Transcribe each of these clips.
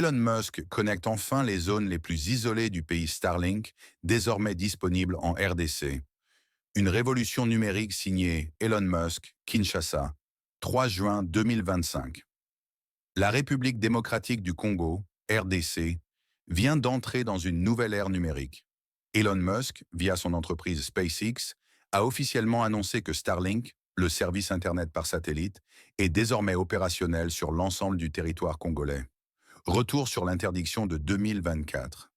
Elon Musk connecte enfin les zones les plus isolées du pays Starlink, désormais disponible en RDC. Une révolution numérique signée Elon Musk, Kinshasa, 3 juin 2025. La République démocratique du Congo, RDC, vient d'entrer dans une nouvelle ère numérique. Elon Musk, via son entreprise SpaceX, a officiellement annoncé que Starlink, le service Internet par satellite, est désormais opérationnel sur l'ensemble du territoire congolais. Retour sur l'interdiction de 2024.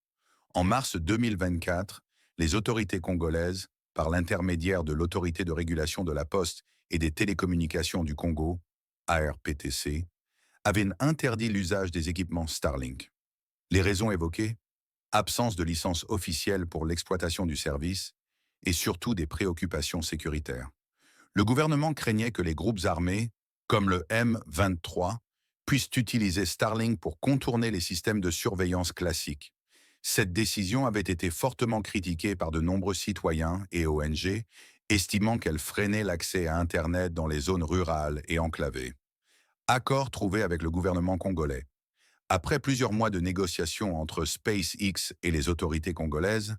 En mars 2024, les autorités congolaises, par l'intermédiaire de l'Autorité de régulation de la poste et des télécommunications du Congo, ARPTC, avaient interdit l'usage des équipements Starlink. Les raisons évoquées? Absence de licence officielle pour l'exploitation du service et surtout des préoccupations sécuritaires. Le gouvernement craignait que les groupes armés, comme le M23, puissent utiliser Starlink pour contourner les systèmes de surveillance classiques. Cette décision avait été fortement critiquée par de nombreux citoyens et ONG, estimant qu'elle freinait l'accès à Internet dans les zones rurales et enclavées. Accord trouvé avec le gouvernement congolais. Après plusieurs mois de négociations entre SpaceX et les autorités congolaises,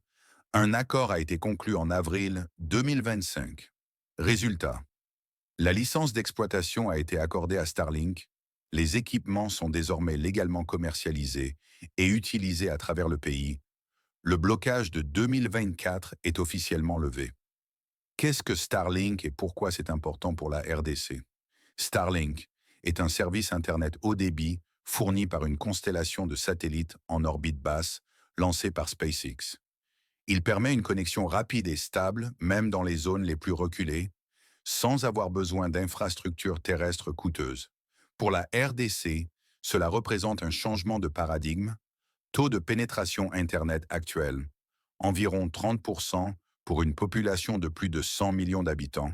un accord a été conclu en avril 2025. Résultat, la licence d'exploitation a été accordée à Starlink, les équipements sont désormais légalement commercialisés et utilisés à travers le pays. Le blocage de 2024 est officiellement levé. Qu'est-ce que Starlink et pourquoi c'est important pour la RDC? Starlink est un service Internet haut débit fourni par une constellation de satellites en orbite basse lancée par SpaceX. Il permet une connexion rapide et stable, même dans les zones les plus reculées, sans avoir besoin d'infrastructures terrestres coûteuses. Pour la RDC, cela représente un changement de paradigme. Taux de pénétration Internet actuel, environ 30% pour une population de plus de 100 millions d'habitants.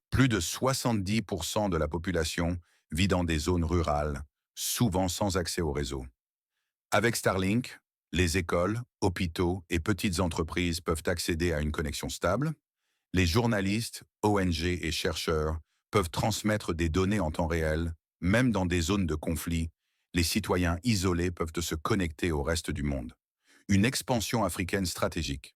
Plus de 70% de la population vit dans des zones rurales, souvent sans accès au réseau. Avec Starlink, les écoles, hôpitaux et petites entreprises peuvent accéder à une connexion stable. Les journalistes, ONG et chercheurs peuvent transmettre des données en temps réel, même dans des zones de conflit. Les citoyens isolés peuvent se connecter au reste du monde. Une expansion africaine stratégique.